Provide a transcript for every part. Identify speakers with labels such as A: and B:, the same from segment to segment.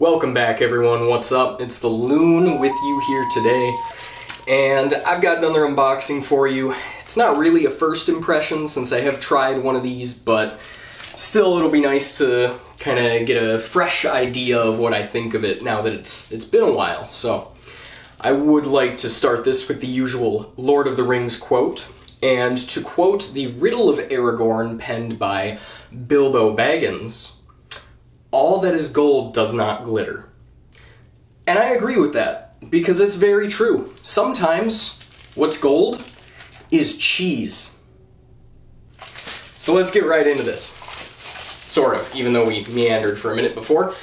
A: Welcome back everyone, what's up? It's the Loon with you here today, and I've got another unboxing for you. It's not really a first impression since I have tried one of these, but still it'll be nice to kind of get a fresh idea of what I think of it now that it's been a while. So I would like to start this with the usual Lord of the Rings quote, and to quote the Riddle of Aragorn penned by Bilbo Baggins, "All that is gold does not glitter." And I agree with that, because it's very true. Sometimes what's gold is cheese. So let's get right into this. Sort of, even though we meandered for a minute before.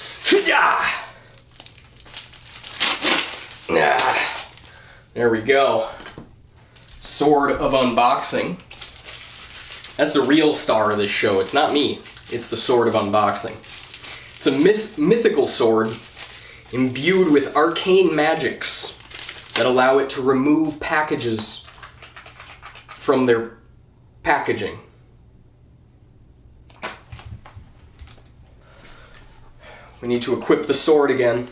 A: There we go. Sword of Unboxing. That's the real star of this show. It's not me. It's the Sword of Unboxing. It's a mythical sword imbued with arcane magics that allow it to remove packages from their packaging. We need to equip the sword again.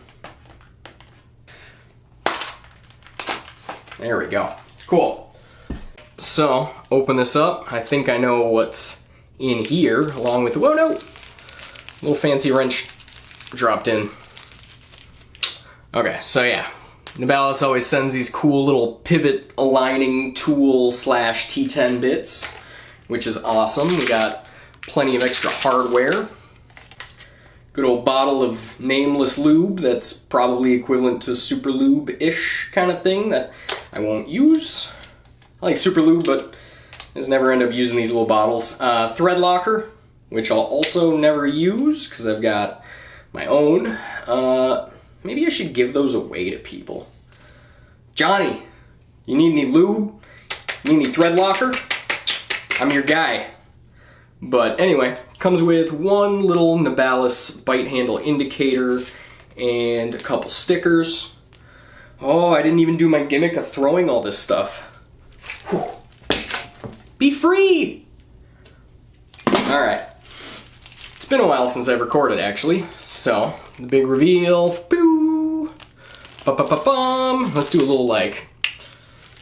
A: There we go. Cool. So, open this up. I think I know what's in here, along with, whoa, no! Little fancy wrench dropped in. Okay, so yeah. Nabalis always sends these cool little pivot aligning tool slash T10 bits, which is awesome. We got plenty of extra hardware. Good old bottle of nameless lube that's probably equivalent to super lube-ish kind of thing that I won't use. I like super lube, but I just never end up using these little bottles. Thread locker, which I'll also never use because I've got my own. Maybe I should give those away to people. Johnny, you need any lube? You need any thread locker? I'm your guy. But anyway, comes with one little Nabalis bite handle indicator and a couple stickers. Oh, I didn't even do my gimmick of throwing all this stuff. Whew. Be free! Alright. It's been a while since I've recorded, actually. So, the big reveal. Boo! Ba-ba-ba-bum! Let's do a little, like,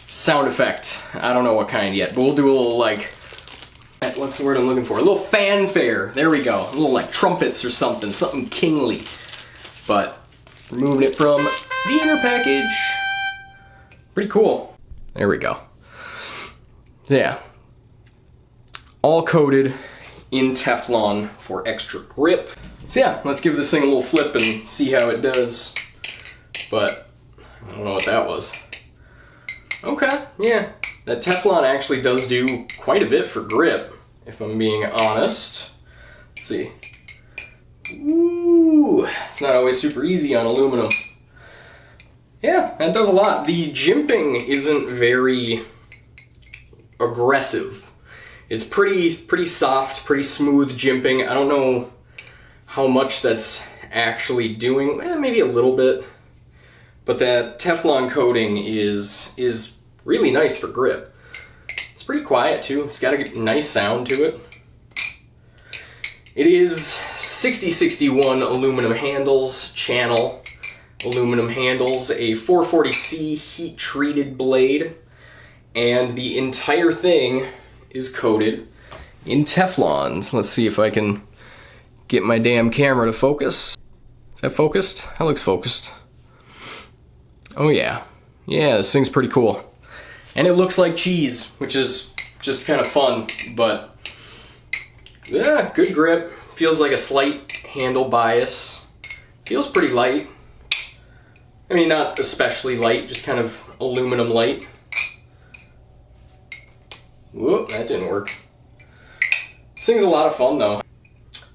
A: sound effect. I don't know what kind yet, but we'll do a little, like, what's the word I'm looking for? A little fanfare. There we go. A little, like, trumpets or something. Something kingly. But, removing it from the inner package. Pretty cool. There we go. Yeah. All coated in Teflon for extra grip. So yeah, let's give this thing a little flip and see how it does. But I don't know what that was. Okay, yeah. That Teflon actually does do quite a bit for grip, if I'm being honest. Let's see. Ooh, it's not always super easy on aluminum. Yeah, that does a lot. The jimping isn't very aggressive. It's pretty soft, pretty smooth jimping. I don't know how much that's actually doing. Maybe a little bit. But that Teflon coating is really nice for grip. It's pretty quiet too. It's got a nice sound to it. It is 6061 aluminum handles, channel aluminum handles, a 440C heat-treated blade, and the entire thing is coated in Teflon. So let's see if I can get my damn camera to focus. Is that focused? That looks focused. Oh yeah. Yeah, this thing's pretty cool. And it looks like cheese, which is just kind of fun, but yeah, good grip. Feels like a slight handle bias. Feels pretty light. I mean, not especially light, just kind of aluminum light. Whoop, that didn't work. This thing's a lot of fun though.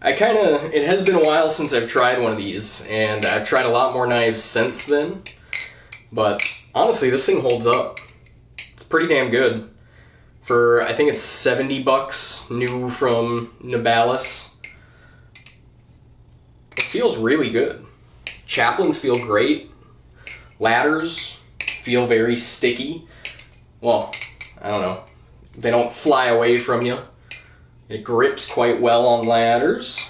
A: It has been a while since I've tried one of these, and I've tried a lot more knives since then, but honestly, this thing holds up. It's pretty damn good. For, I think it's 70 bucks, new from Nabalis. It feels really good. Chaplains feel great. Ladders feel very sticky. Well, I don't know. They don't fly away from you. It grips quite well on ladders.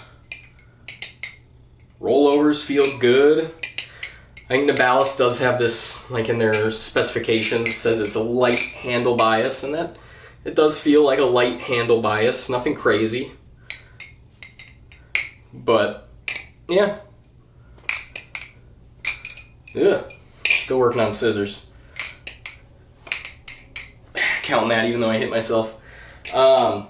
A: Rollovers feel good. I think Nabalis does have this, like in their specifications, says it's a light handle bias, and that it does feel like a light handle bias, nothing crazy. But, yeah. Ugh. Still working on scissors. Counting that even though I hit myself. Yeah,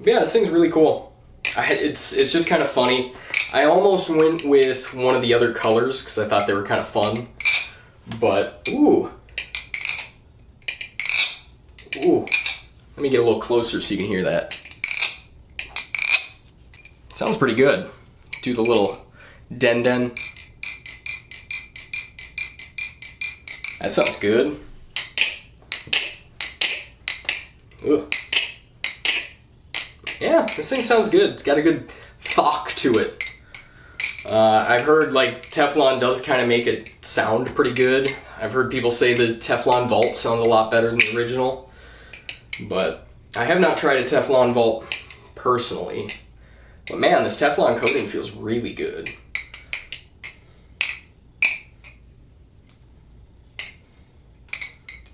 A: this thing's really cool. It's just kind of funny. I almost went with one of the other colors because I thought they were kind of fun. But, ooh. Ooh. Let me get a little closer so you can hear that. Sounds pretty good. Do the little den. That sounds good. Ooh. Yeah, this thing sounds good. It's got a good thok to it. I've heard like Teflon does kind of make it sound pretty good. I've heard people say the Teflon Vault sounds a lot better than the original. But I have not tried a Teflon Vault personally. But man, this Teflon coating feels really good.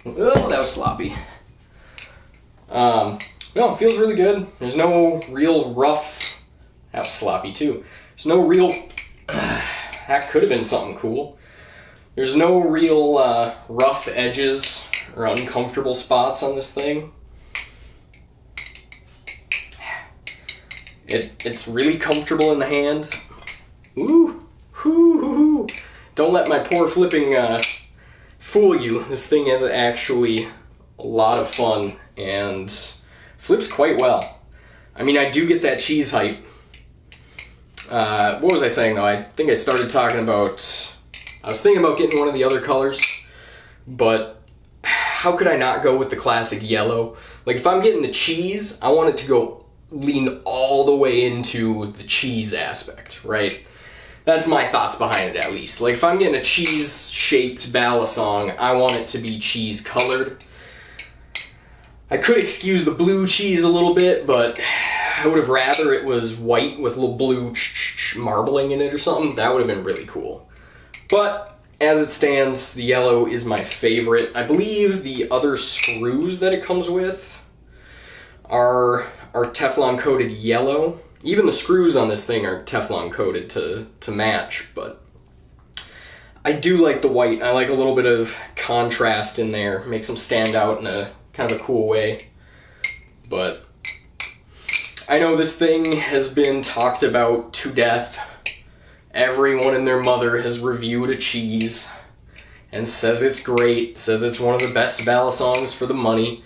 A: Oh, that was sloppy. No, it feels really good. There's no real rough... That was sloppy too. There's no real... that could have been something cool. There's no real rough edges or uncomfortable spots on this thing. It's really comfortable in the hand. Ooh, hoo. Don't let my poor flipping fool you. This thing is actually a lot of fun and flips quite well. I mean, I do get that cheese hype. What was I saying though? I think I started talking about... I was thinking about getting one of the other colors, but how could I not go with the classic yellow? Like if I'm getting the cheese, I want it to go lean all the way into the cheese aspect, right? That's my thoughts behind it at least. Like if I'm getting a cheese-shaped balisong, I want it to be cheese-colored. I could excuse the blue cheese a little bit, but I would have rather it was white with a little blue marbling in it or something. That would have been really cool. But as it stands, the yellow is my favorite. I believe the other screws that it comes with are Teflon coated yellow. Even the screws on this thing are Teflon coated to match, but I do like the white. I like a little bit of contrast in there. Makes them stand out in a kind of a cool way. But I know this thing has been talked about to death. Everyone and their mother has reviewed a cheese and says it's great, says it's one of the best balisongs for the money.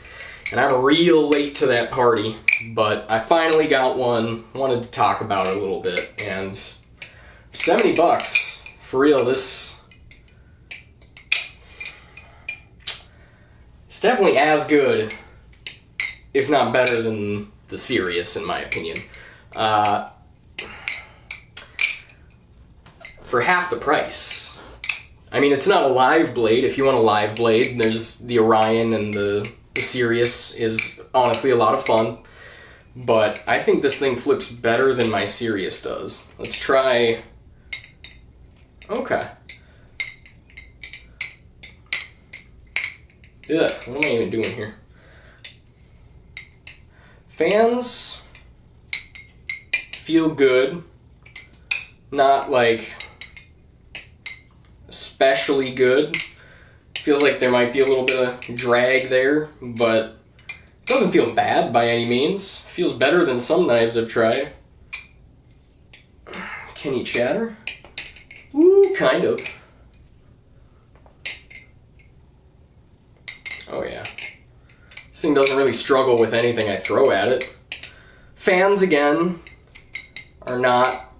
A: And I'm real late to that party, but I finally got one, wanted to talk about it a little bit, and $70, for real, this... It's definitely as good, if not better than the Sirius, in my opinion. For half the price. I mean, it's not a live blade. If you want a live blade, there's the Orion and the Sirius is honestly a lot of fun. But I think this thing flips better than my Sirius does. Let's try... Okay. Ugh, what am I even doing here? Fans feel good. Not like especially good. Feels like there might be a little bit of drag there, but it doesn't feel bad by any means. Feels better than some knives I've tried. Can you chatter? Ooh, kind of. Oh yeah. This thing doesn't really struggle with anything I throw at it. Fans, again, are not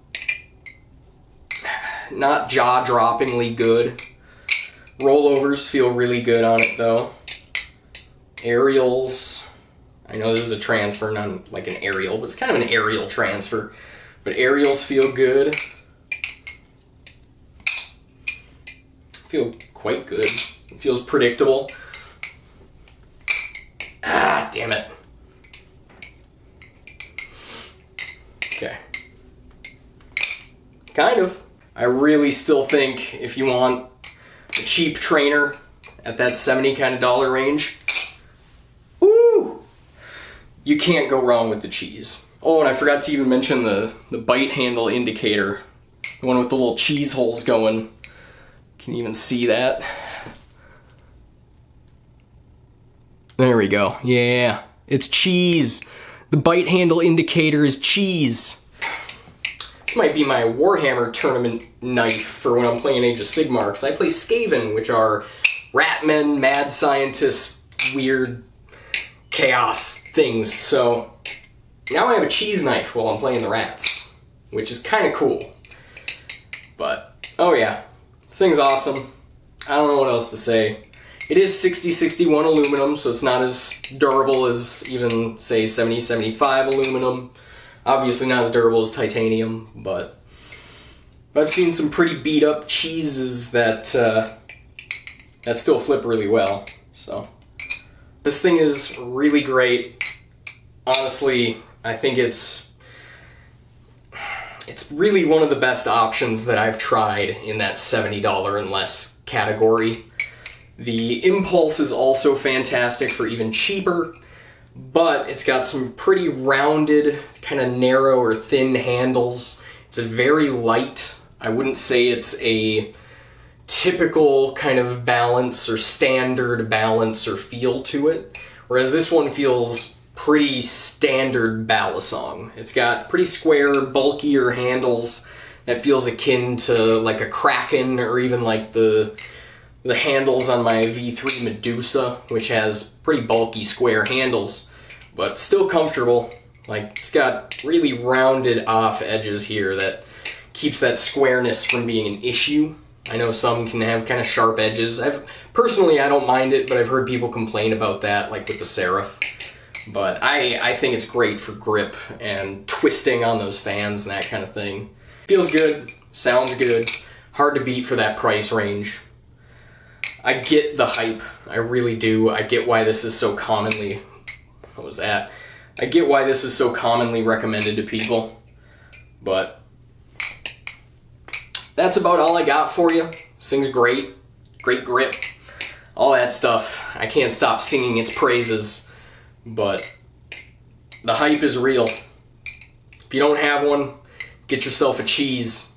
A: jaw-droppingly good. Rollovers feel really good on it, though. Aerials, I know this is a transfer, not like an aerial, but it's kind of an aerial transfer. But aerials feel good. Feel quite good. It feels predictable. Ah, damn it. Okay. Kind of. I really still think if you want a cheap trainer at that $70 kind of dollar range, ooh, you can't go wrong with the cheese. Oh, and I forgot to even mention the bite handle indicator. The one with the little cheese holes going. Can you even see that? There we go. Yeah, it's cheese. The bite handle indicator is cheese. This might be my Warhammer tournament knife for when I'm playing Age of Sigmar, because I play Skaven, which are ratmen, mad scientists, weird chaos things. So now I have a cheese knife while I'm playing the rats, which is kind of cool. But, oh yeah, this thing's awesome. I don't know what else to say. It is 6061 aluminum, so it's not as durable as even, say, 7075 aluminum. Obviously not as durable as titanium, but I've seen some pretty beat up cheeses that still flip really well. So this thing is really great. Honestly, I think it's really one of the best options that I've tried in that $70 and less category. The Impulse is also fantastic for even cheaper, but it's got some pretty rounded, kind of narrow or thin handles. It's a very light. I wouldn't say it's a typical kind of balance or standard balance or feel to it, whereas this one feels pretty standard balisong. It's got pretty square, bulkier handles that feels akin to like a Kraken, or even like the handles on my V3 Medusa, which has pretty bulky square handles, but still comfortable. Like, it's got really rounded off edges here that keeps that squareness from being an issue. I know some can have kind of sharp edges. Personally, I don't mind it, but I've heard people complain about that, like with the Seraph. But I think it's great for grip and twisting on those fans and that kind of thing. Feels good, sounds good, hard to beat for that price range. I get the hype, I really do. I get why this is so commonly, I get why this is so commonly recommended to people, but that's about all I got for you. This thing's great, great grip, all that stuff. I can't stop singing its praises, but the hype is real. If you don't have one, get yourself a cheese.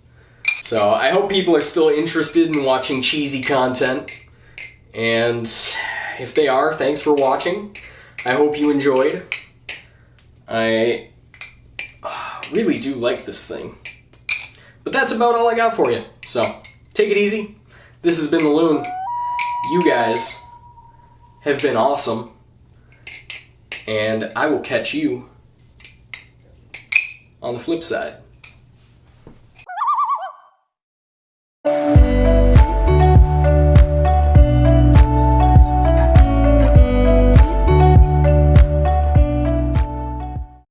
A: So I hope people are still interested in watching cheesy content. And if they are, thanks for watching. I hope you enjoyed. I really do like this thing. But that's about all I got for you. So, take it easy. This has been the Loon. You guys have been awesome. And I will catch you on the flip side.